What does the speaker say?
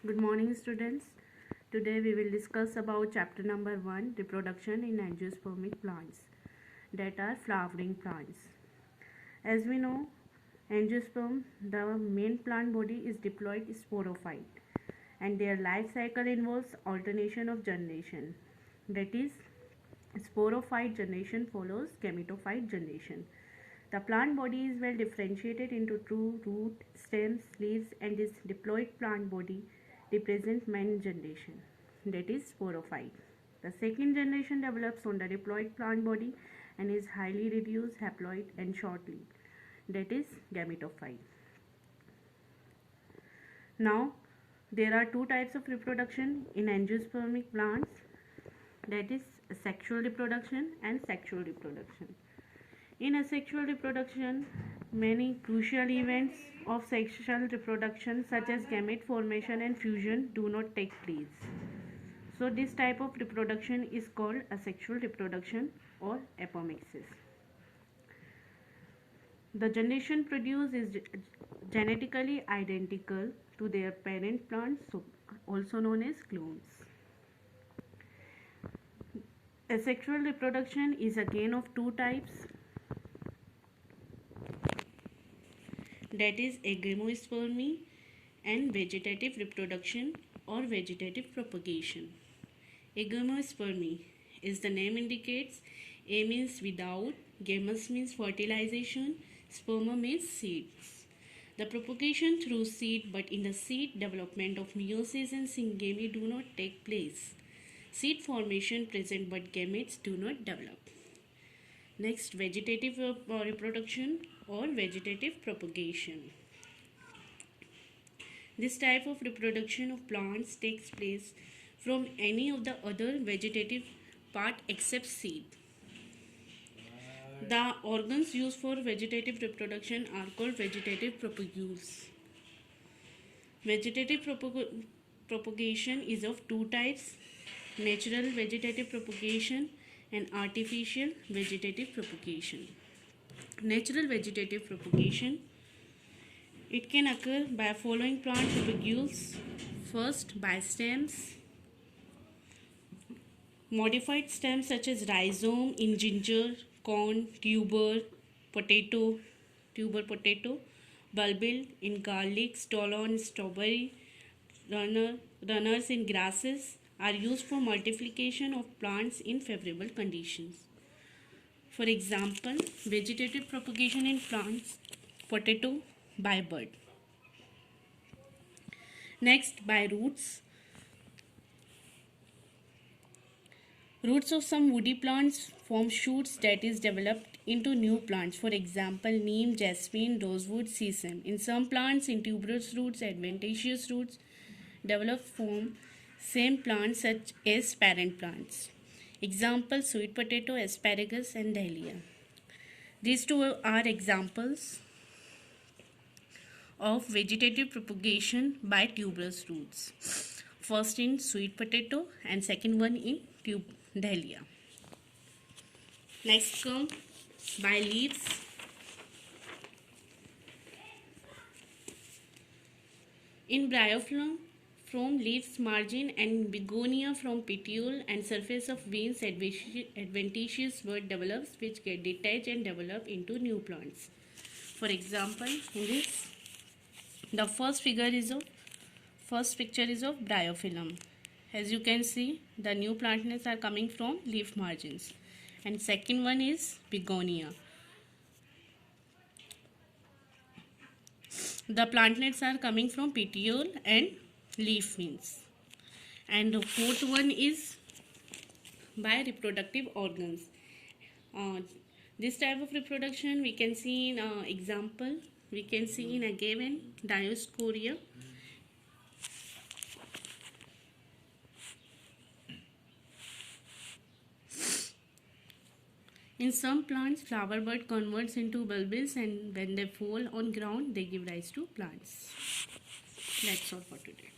Good morning, students. Today we will discuss about chapter number 1, reproduction in angiospermic plants, that are flowering plants. As we know, angiosperm, the main plant body, is diploid sporophyte, and their life cycle involves alternation of generation. That is, sporophyte generation follows gametophyte generation. The plant body is well differentiated into true root, stems, leaves, and this diploid plant body represents main generation, that is sporophyte. The second generation develops on the diploid plant body and is highly reduced, haploid, and short-lived, that is gametophyte. Now, there are two types of reproduction in angiospermic plants, that is sexual reproduction and sexual reproduction. In asexual reproduction, many crucial events of sexual reproduction such as gamete formation and fusion do not take place. So this type of reproduction is called asexual reproduction or apomixis. The generation produced is genetically identical to their parent plants, also known as clones. Asexual reproduction is again of two types, that is agamospermy and vegetative reproduction or vegetative propagation. Agamospermy, as the name indicates, A means without, gamous means fertilization, sperma means seeds. The propagation through seed, but in the seed development of meiosis and syngamy do not take place. Seed formation present but gametes do not develop. Next, vegetative reproduction or vegetative propagation. This type of reproduction of plants takes place from any of the other vegetative part except seed. The organs used for vegetative reproduction are called vegetative propagules. Vegetative propagation is of two types, natural vegetative propagation and artificial vegetative propagation. Natural vegetative propagation, it can occur by following plant propagules. First, by stems. Modified stems such as rhizome in ginger, corn, tuber potato, bulbil in garlic, stolon in strawberry, runners in grasses are used for multiplication of plants in favorable conditions. For example, vegetative propagation in plants, potato by bud. Next, by roots. Roots of some woody plants form shoots that is developed into new plants. For example, neem, jasmine, rosewood, sesame. In some plants, in tuberous roots, adventitious roots develop from same plants such as parent plants. Example, sweet potato, asparagus, and dahlia. These two are examples of vegetative propagation by tuberous roots. First in sweet potato and second one in dahlia. Next come by leaves. In bryophyllum from leaves margin and begonia from petiole and surface of veins, adventitious bud develops which get detached and develop into new plants. For example, in this, the first picture is of bryophyllum. As you can see, the new plantlets are coming from leaf margins, and second one is begonia. The plantlets are coming from petiole and leaf veins, and the fourth one is by reproductive organs. This type of reproduction we can see in example, we can see in agave and Dioscorea. In some plants, flower bud converts into bulbils, and when they fall on ground, they give rise to plants. That's all for today.